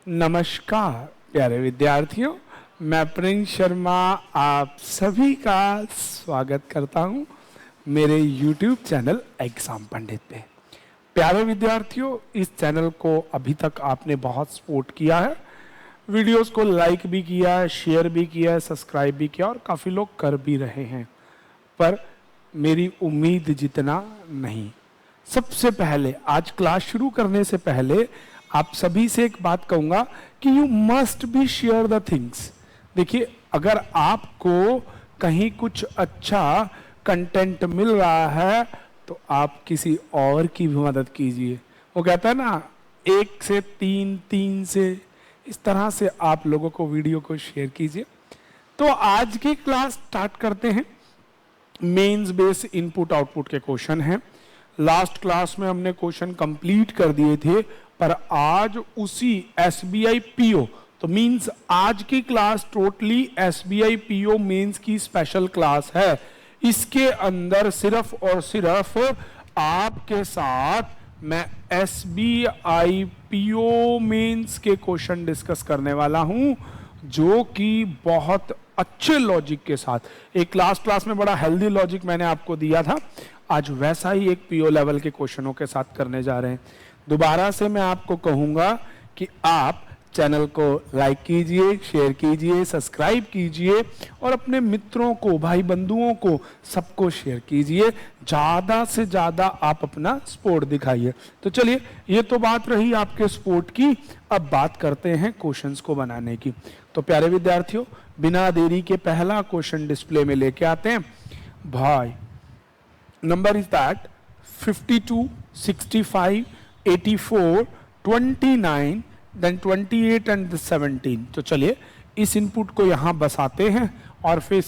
नमस्कार प्यारे विद्यार्थियों, मैं प्रिंस शर्मा आप सभी का स्वागत करता हूं मेरे YouTube चैनल एग्जाम पंडित पे। प्यारे विद्यार्थियों, इस चैनल को अभी तक आपने बहुत सपोर्ट किया है, वीडियोस को लाइक भी किया है, शेयर भी किया है, सब्सक्राइब भी किया और काफ़ी लोग कर भी रहे हैं, पर मेरी उम्मीद जितना नहीं। सबसे पहले आज क्लास शुरू करने से पहले आप सभी से एक बात कहूंगा कि you must be share the things. देखिए, अगर आपको कहीं कुछ अच्छा कंटेंट मिल रहा है तो आप किसी और की भी मदद कीजिए। वो कहता है ना, 1 से 3, 3 से, इस तरह से आप लोगों को वीडियो को शेयर कीजिए। तो आज की क्लास स्टार्ट करते हैं। मेंस बेस इनपुट आउटपुट के क्वेश्चन हैं। लास्ट क्लास में हमने क्वेश्चन कंप्लीट कर दिए थे, पर आज उसी SBI PO, तो मींस आज की class totally SBI PO mains की स्पेशल क्लास है। इसके अंदर सिर्फ और सिर्फ आपके साथ मैं SBI PO मेंस के क्वेश्चन डिस्कस करने वाला हूं, जो कि बहुत अच्छे लॉजिक के साथ। एक लास्ट क्लास में बड़ा हेल्दी लॉजिक मैंने आपको दिया था, आज वैसा ही एक PO लेवल के क्वेश्चनों के साथ करने जा रहे हैं। दोबारा से मैं आपको कहूंगा कि आप चैनल को लाइक कीजिए, शेयर कीजिए, सब्सक्राइब कीजिए और अपने मित्रों को, भाई बंधुओं को, सबको शेयर कीजिए। ज़्यादा से ज़्यादा आप अपना सपोर्ट दिखाइए। तो चलिए, ये तो बात रही आपके सपोर्ट की, अब बात करते हैं क्वेश्चंस को बनाने की। तो प्यारे विद्यार्थियों, बिना देरी के पहला क्वेश्चन डिस्प्ले में लेके आते हैं। भाई, number is that 52, 65, 84, 29, then 28 and 17। तो चलिए इस इनपुट को यहाँ बसाते हैं और फिर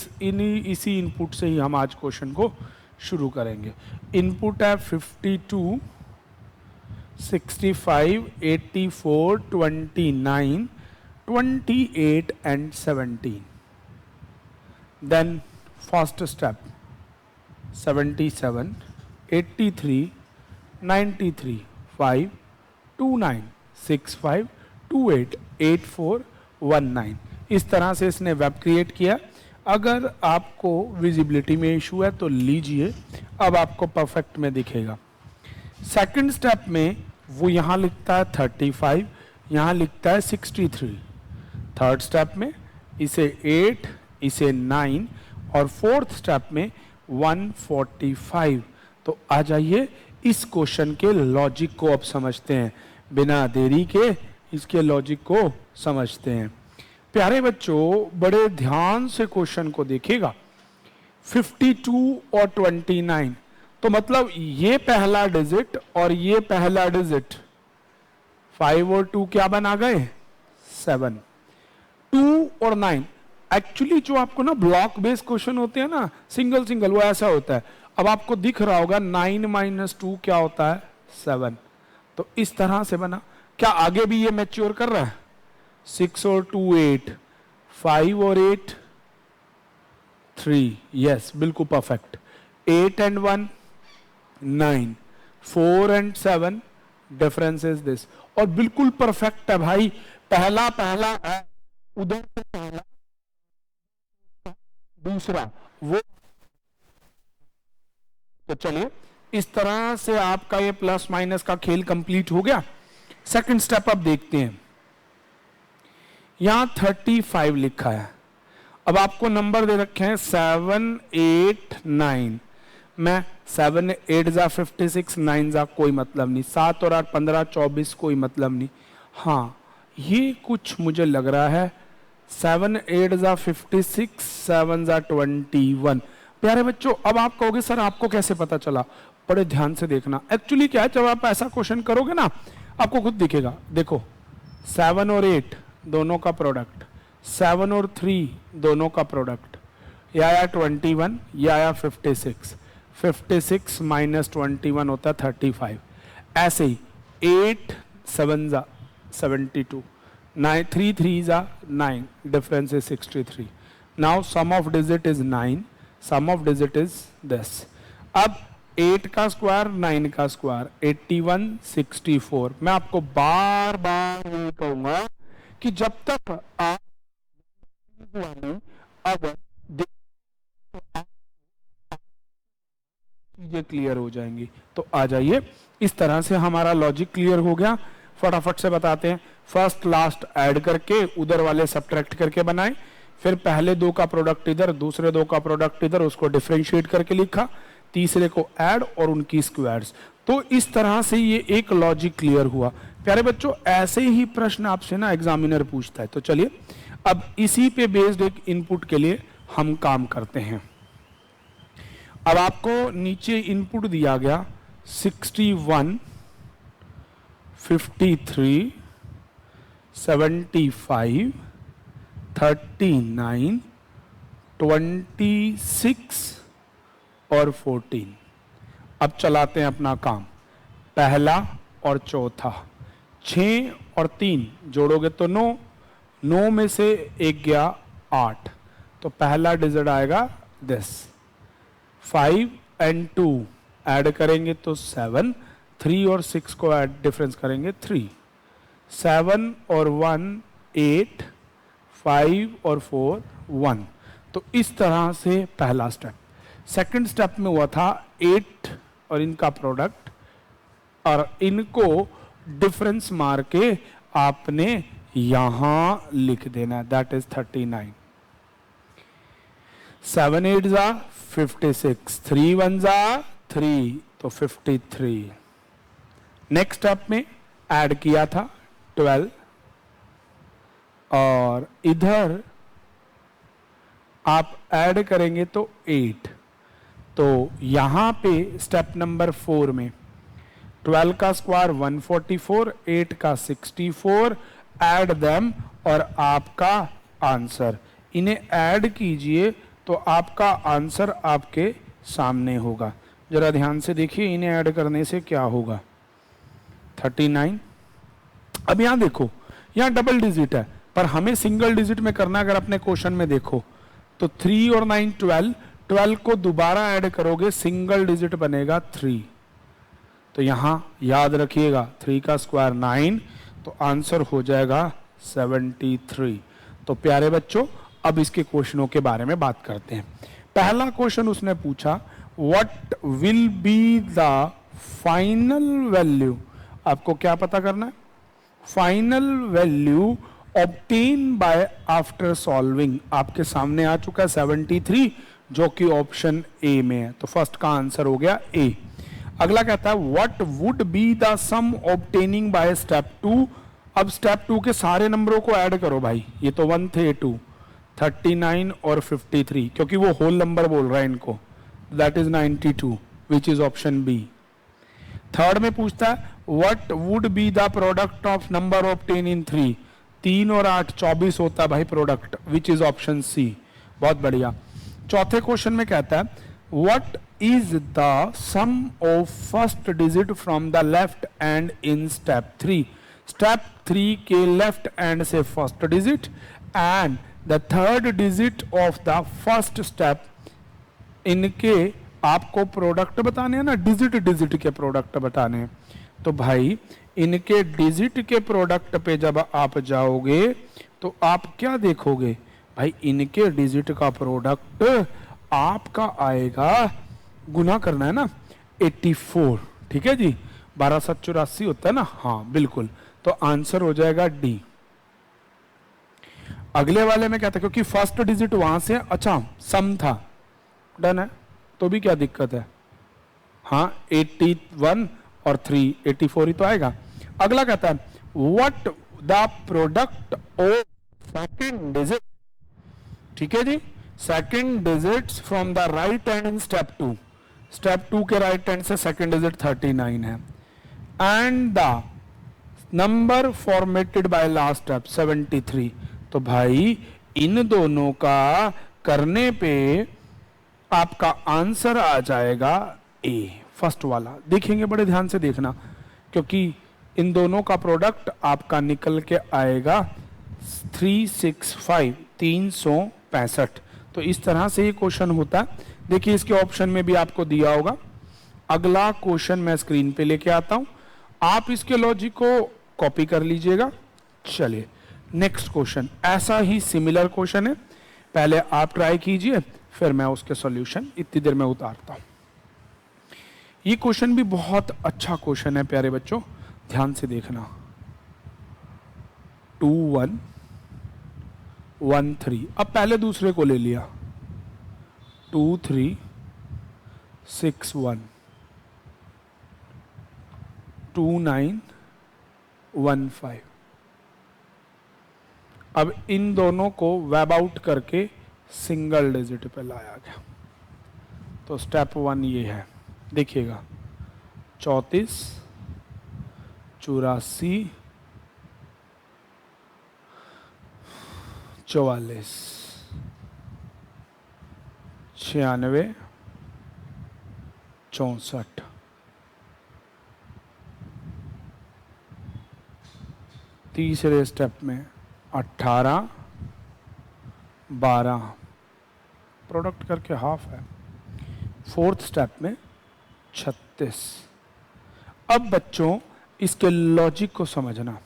इसी इनपुट से ही हम आज क्वेश्चन को शुरू करेंगे। इनपुट है 52, 65, 84, 29, 28 एंड 17। Then first step 77, 83, 93, 5, 29, 65, 28, 84, 19। इस तरह से इसने वेब क्रिएट किया। अगर आपको विजिबिलिटी में इशू है तो लीजिए, अब आपको परफेक्ट में दिखेगा। सेकंड स्टेप में वो यहाँ लिखता है 35, यहाँ लिखता है 63। थर्ड स्टेप में इसे 8, इसे 9 और फोर्थ स्टेप में 145। तो आ जाइए इस क्वेश्चन के लॉजिक को अब समझते हैं। बिना देरी के इसके लॉजिक को समझते हैं। प्यारे बच्चों, बड़े ध्यान से क्वेश्चन को देखिएगा। 52 और 29, तो मतलब ये पहला डिजिट और ये पहला डिजिट, 5 और 2 क्या बना गए? 7। 2 और 9, एक्चुअली जो आपको ना ब्लॉक बेस्ड क्वेश्चन होते हैं ना, सिंगल सिंगल, वो ऐसा होता है। अब आपको दिख रहा होगा 9 - 2 क्या होता है? 7। तो इस तरह से बना। क्या आगे भी ये मैच्योर कर रहा है? 6 और 2 8, 5 और 8 3, यस बिल्कुल perfect. 8 and 1 9, 4 and 7, difference is this. और बिल्कुल परफेक्ट है भाई, पहला पहला है, उधर से पहला दूसरा वो। तो चलिए, इस तरह से आपका ये प्लस माइनस का खेल कंप्लीट हो गया। सेकंड स्टेप अब देखते हैं। यहां 35 लिखा है। अब आपको नंबर दे रखे हैं 7 8 9। मैं 7 8 जा 56, 9 जा कोई मतलब नहीं, 7 और 8 15, 24 कोई मतलब नहीं। हाँ, ये कुछ मुझे लग रहा है। 7 8 जा 56, 7 जा 21। प्यारे बच्चों, अब आप कहोगे सर आपको कैसे पता चला? बड़े ध्यान से देखना। एक्चुअली क्या है, जब आप ऐसा क्वेश्चन करोगे ना, आपको खुद दिखेगा। देखो, 7 और 8 दोनों का प्रोडक्ट, 7 और 3 दोनों का प्रोडक्ट, या आया 21, या आया 56। 56 - 21 होता है 35। ऐसे ही 8 7 जा 72, 9 3 3 जा 9, difference is 63। Now sum of digit is 9, sum of digit is this. अब 8 का स्क्वायर 9 का स्क्वायर 81 64। मैं आपको बार बार ये कहूंगा कि जब तक आप अगर चीजें क्लियर हो जाएंगी। तो आ जाइए, इस तरह से हमारा लॉजिक क्लियर हो गया। फटाफट से बताते हैं। फर्स्ट लास्ट ऐड करके उधर वाले सब्ट्रैक्ट करके बनाए, फिर पहले दो का प्रोडक्ट इधर, दूसरे दो का प्रोडक्ट इधर, उसको डिफरेंशिएट करके लिखा, तीसरे को ऐड और उनकी स्क्वायर्स। तो इस तरह से ये एक लॉजिक क्लियर हुआ। प्यारे बच्चों, ऐसे ही प्रश्न आपसे ना एग्जामिनर पूछता है। तो चलिए अब इसी पे बेस्ड एक इनपुट के लिए हम काम करते हैं। अब आपको नीचे इनपुट दिया गया 61, 53, 75, 39, 26 और 14। अब चलाते हैं अपना काम। पहला और चौथा, 6 और 3 जोड़ोगे तो 9, 9 में से एक गया 8, तो पहला डिजिट आएगा 10। 5 एंड 2 ऐड करेंगे तो 7, 3 और 6 को ऐड डिफरेंस करेंगे 3, 7 और 1 8, 5 और 4 1। तो इस तरह से पहला स्टेप। सेकंड स्टेप में हुआ था 8 और इनका प्रोडक्ट, और इनको डिफरेंस मार के आपने यहां लिख देना, दैट इज 39। 7 8 जा 56, 3 1 जा 3, तो 53। नेक्स्ट स्टेप में ऐड किया था 12, और इधर आप ऐड करेंगे तो 8। तो यहां पे स्टेप नंबर 4 में 12 का स्क्वायर 144, 8 का 64, ऐड देम और आपका आंसर। इन्हें ऐड कीजिए तो आपका आंसर आपके सामने होगा। जरा ध्यान से देखिए, इन्हें ऐड करने से क्या होगा। 39। अब यहां देखो, यहां डबल डिजिट है, पर हमें सिंगल डिजिट में करना। अगर अपने क्वेश्चन में देखो तो 3 और 9 12, 12 को दोबारा ऐड करोगे सिंगल डिजिट बनेगा 3। तो यहां याद रखिएगा 3 का स्क्वायर 9, तो आंसर हो जाएगा 73। तो प्यारे बच्चों, अब इसके क्वेश्चनों के बारे में बात करते हैं। पहला क्वेश्चन उसने पूछा, what will be the final value. आपको क्या पता करना है? Final value obtain bye after solving. आपके सामने आ चुका है 73, जो कि ऑप्शन ए में है। तो फर्स्ट का आंसर हो गया ए। अगला कहता है what would be the sum obtaining by step 2। अब स्टेप 2 के सारे नंबरों को ऐड करो भाई। ये तो 1 थे 2, 39 और 53, क्योंकि वो होल नंबर बोल रहा है इनको, that is 92, which is option B. Third में पूछता है what would be the product of number obtain in 3। 3 और 8 24 होता है भाई product, which is option C. बहुत बढ़िया। चौथे क्वेश्चन में कहता है what is the sum of first digit from the left end in step 3। Step 3 के लेफ्ट एंड से first digit and the third digit of the first step, इनके आपको प्रोडक्ट बताने हैं ना, डिजिट डिजिट के प्रोडक्ट बताने हैं। तो भाई इनके डिजिट के प्रोडक्ट पे जब आप जाओगे तो आप क्या देखोगे भाई, इनके डिजिट का प्रोडक्ट आपका आएगा, गुना करना है ना, 84। ठीक है जी, 12 7 84 होता है ना। हाँ बिल्कुल, तो आंसर हो जाएगा डी। अगले वाले में क्या था, क्योंकि फर्स्ट डिजिट वहां से अच्छा सम था, डन है, तो भी क्या दिक्कत है। हाँ 81 और 3 84 ही तो आएगा। अगला कहता है what the product of second digit. ठीक है जी, second digits from the right hand in step 2। Step 2 के राइट हैंड से सेकंड डिजिट 39 है, and the number formatted by last step 73। तो भाई इन दोनों का करने पे आपका आंसर आ जाएगा ए, फर्स्ट वाला। देखेंगे, बड़े ध्यान से देखना, क्योंकि इन दोनों का प्रोडक्ट आपका निकल के आएगा 365, 365। तो इस तरह से ये क्वेश्चन होता है। देखिए इसके ऑप्शन में भी आपको दिया होगा। अगला क्वेश्चन मैं स्क्रीन पे लेके आता हूं, आप इसके लॉजिक को कॉपी कर लीजिएगा। चलिए नेक्स्ट क्वेश्चन ऐसा ही सिमिलर क्वेश्चन है, पहले आप ट्राई कीजिए फिर मैं उसके सॉल्यूशन इतनी देर में उतारता हूं। ये क्वेश्चन भी बहुत अच्छा क्वेश्चन है प्यारे बच्चों, ध्यान से देखना। 2 1 1 3, अब पहले दूसरे को ले लिया, 2 3 6 1 2 9 1 5। अब इन दोनों को वेब आउट करके सिंगल डिजिट पे लाया गया। तो स्टेप 1 ये है, देखिएगा 34 84 44 96 64। तीसरे स्टेप में 18 12, प्रोडक्ट करके हाफ है। फोर्थ स्टेप में 36। अब बच्चों इसके लॉजिक को समझना,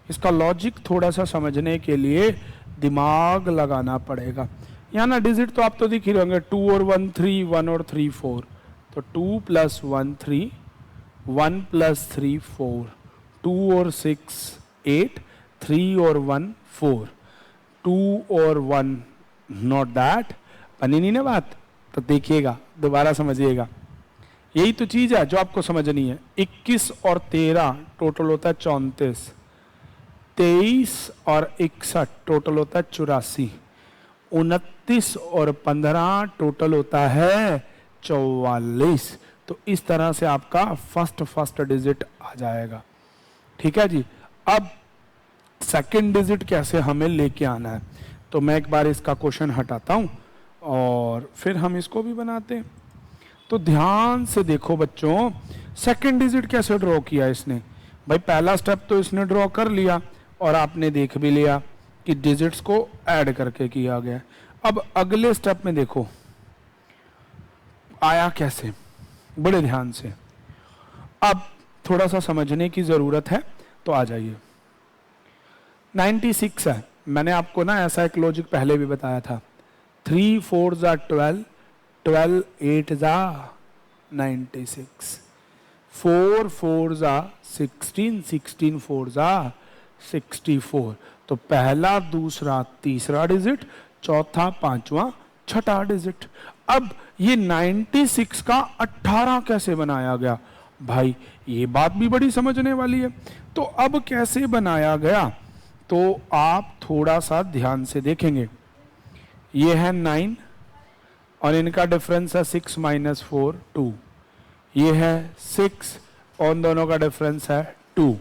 इसका लॉजिक थोड़ा सा समझने के लिए दिमाग लगाना पड़ेगा। यहाँ ना डिजिट तो आप तो दिख ही रहेंगे, 2 और 1 3, 1 और 3 4, तो 2 + 1 3, 1 + 3 4, 2 और 6 8, 3 और 1 4, 2 और 1 नॉट दैट, बनी नहीं ना बात। तो देखिएगा दोबारा समझिएगा, यही तो चीज है जो आपको समझनी है। 21 और 13 टोटल होता है 34, 23 और 61 टोटल होता है 84, 29 और 15 टोटल होता है 44। तो इस तरह से आपका फर्स्ट डिजिट आ जाएगा। ठीक है जी। अब सेकंड डिजिट कैसे हमें लेके आना है, तो मैं एक बार इसका क्वेश्चन हटाता हूं और फिर हम इसको भी बनाते हैं। तो ध्यान से देखो बच्चों, सेकंड डिजिट कैसे ड्रॉ किया इसने। भाई पहला स्टेप तो इसने ड्रॉ कर लिया और आपने देख भी लिया कि डिजिट्स को ऐड करके किया गया। अब अगले स्टेप में देखो आया कैसे, बड़े ध्यान से। अब थोड़ा सा समझने की जरूरत है, तो आ जाइए। 96 है, मैंने आपको ना ऐसा एक लॉजिक पहले भी बताया था। 3 4 12, 12 8 96, 4 4 16, 16 4 64। तो पहला दूसरा तीसरा डिजिट, चौथा पांचवा छठा डिजिट। अब ये 96 का 18 कैसे बनाया गया, भाई ये बात भी बड़ी समझने वाली है। तो अब कैसे बनाया गया, तो आप थोड़ा सा ध्यान से देखेंगे। ये है 9 और इनका डिफरेंस है 6 - 4 2। ये है 6 और उन दोनों का डिफरेंस है 2।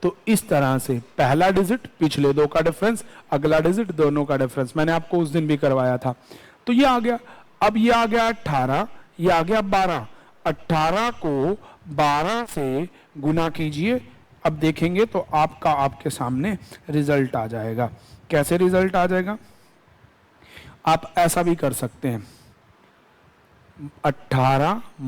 तो इस तरह से पहला डिजिट पिछले दो का डिफरेंस, अगला डिजिट दोनों का डिफरेंस, मैंने आपको उस दिन भी करवाया था। तो ये आ गया। अब ये आ गया 18, ये आ गया 12। 18 को 12 से गुना कीजिए, अब देखेंगे तो आपका आपके सामने रिजल्ट आ जाएगा। कैसे रिजल्ट आ जाएगा, आप ऐसा भी कर सकते हैं, 18 -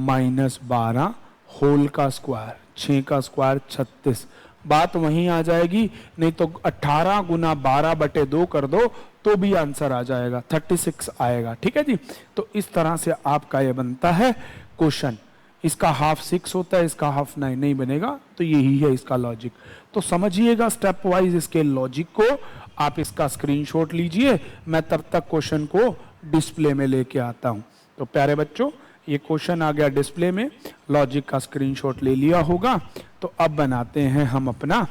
12 होल का स्क्वायर, 6 का स्क्वायर 36। बात वहीं आ जाएगी, नहीं तो 18 गुना 12/2 कर दो तो भी आंसर आ जाएगा, 36 आएगा। ठीक है जी। तो इस तरह से आपका ये बनता है क्वेश्चन। इसका हाफ 6 होता है, इसका हाफ 9 नहीं बनेगा। तो यही है इसका लॉजिक। तो समझिएगा स्टेप वाइज इसके लॉजिक को। आप इसका स्क्रीनशॉट लीजिए, मैं तब तक क्वेश्चन को डिस्प्ले में लेके आता हूं। तो प्यारे बच्चों, ये क्वेश्चन आ गया डिस्प्ले में, लॉजिक का स्क्रीनशॉट ले लिया होगा। तो अब बनाते हैं हम अपना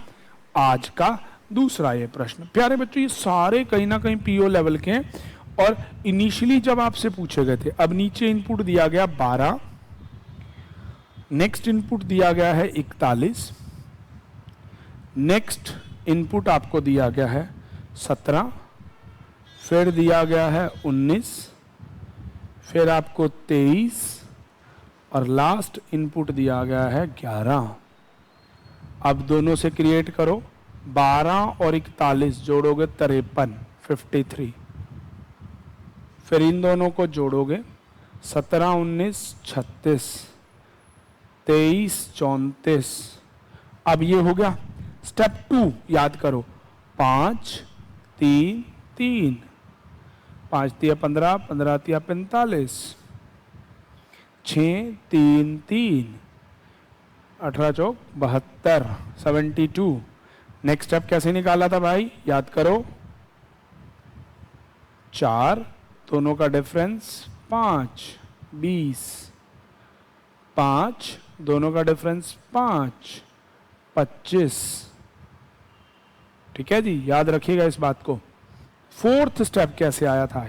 आज का दूसरा ये प्रश्न। प्यारे बच्चों, ये सारे कहीं ना कहीं पीओ लेवल के हैं और इनिशियली जब आपसे पूछे गए थे। अब नीचे इनपुट दिया गया 12, नेक्स्ट इनपुट दिया गया है 41, नेक्स्ट इनपुट आपको दिया गया है 17, फिर दिया गया है 19, फिर आपको 23 और लास्ट इनपुट दिया गया है 11। अब दोनों से क्रिएट करो, 12 और 41 जोड़ोगे 53 53, फिर इन दोनों को जोड़ोगे 17 19 36, 23 34। अब ये हो गया। स्टेप 2 याद करो, 5 3 3, 5 तिया 15, 15 तिया 45, 6 3 3, 18 चौक 72, 72। नेक्स्ट स्टेप कैसे निकाला था भाई, याद करो। 4, दोनों का डिफरेंस 5, 20, 5, दोनों का डिफरेंस 5, 25। ठीक है जी, याद रखिएगा इस बात को। फोर्थ स्टेप कैसे आया था,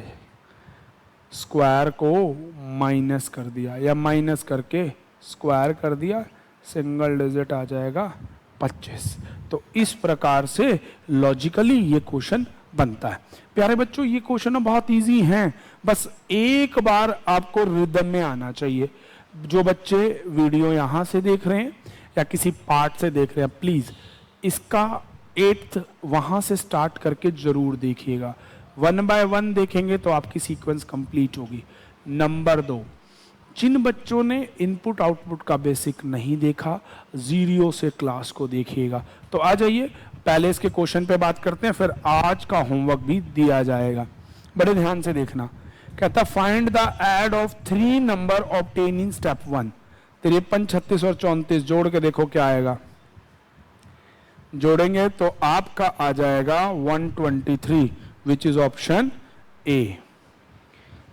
स्क्वायर को माइनस कर दिया या माइनस करके स्क्वायर कर दिया, सिंगल डिजिट आ जाएगा 25। तो इस प्रकार से लॉजिकली ये क्वेश्चन बनता है। प्यारे बच्चों, ये क्वेश्चन बहुत इजी हैं, बस एक बार आपको रिदम में आना चाहिए। जो बच्चे वीडियो यहाँ से देख रहे हैं या किसी पार्ट से देख रहे हैं, प्लीज इसका 8th वहां से स्टार्ट करके जरूर देखिएगा। 1 बाय 1 देखेंगे तो आपकी सीक्वेंस कंप्लीट होगी। नंबर 2, जिन बच्चों ने इनपुट आउटपुट का बेसिक नहीं देखा, 0 से क्लास को देखिएगा। तो आ जाइए, पहले इसके क्वेश्चन पे बात करते हैं, फिर आज का होमवर्क भी दिया जाएगा। बड़े ध्यान से देखना। कहता find the add of 3 number obtain in step 1। 53, 36 और 34 जोड़ के देखो क्या आएगा। जोड़ेंगे तो आपका आ जाएगा 123, विच इज ऑप्शन ए।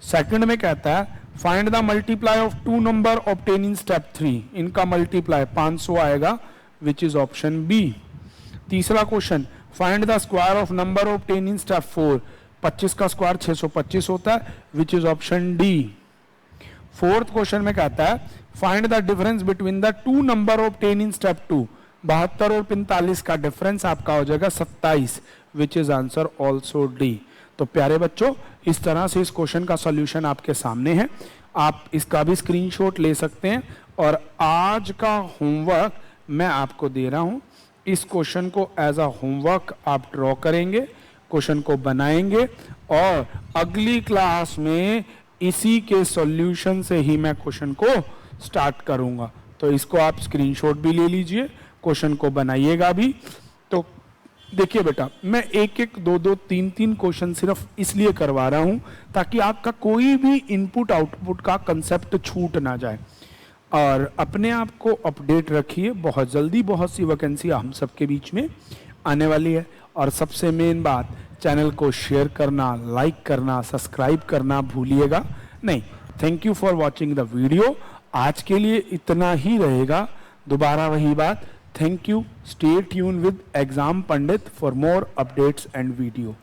सेकंड में कहता है find the multiply of 2 number obtain in step 3। इनका मल्टीप्लाई 500 आएगा, विच इज ऑप्शन बी। तीसरा question find the square of number obtain in step 4। 25 का स्क्वायर 625 होता है, विच is option D. Fourth question में कहता है find the difference between the 2 number obtain in step 2। 72 और 45 का डिफरेंस आपका हो जाएगा 27, which is answer also D. तो प्यारे बच्चों, इस तरह से इस क्वेश्चन का सॉल्यूशन आपके सामने है। आप इसका भी स्क्रीनशॉट ले सकते हैं और आज का होमवर्क मैं आपको दे रहा हूं। इस क्वेश्चन को एज अ होमवर्क आप ड्रॉ करेंगे, क्वेश्चन को बनाएंगे और अगली क्लास में इसी के सॉल्यूशन से ही मैं क्वेश्चन को स्टार्ट करूंगा। तो इसको आप स्क्रीनशॉट भी ले लीजिए, क्वेश्चन को बनाइएगा भी। तो देखिए बेटा, मैं 1-1, 2-2, 3-3 क्वेश्चन सिर्फ इसलिए करवा रहा हूं ताकि आपका कोई भी इनपुट आउटपुट का कंसेप्ट छूट ना जाए। और अपने आप को अपडेट रखिए, बहुत जल्दी बहुत सी वैकेंसी हम सबके बीच में आने वाली है। और सबसे मेन बात, चैनल को शेयर करना, लाइक करना, सब्सक्राइब करना भूलिएगा नहीं। Thank you for watching the video. आज के लिए इतना ही रहेगा। दोबारा वही बात, thank you. Stay tune with exam Pandit for more updates and video.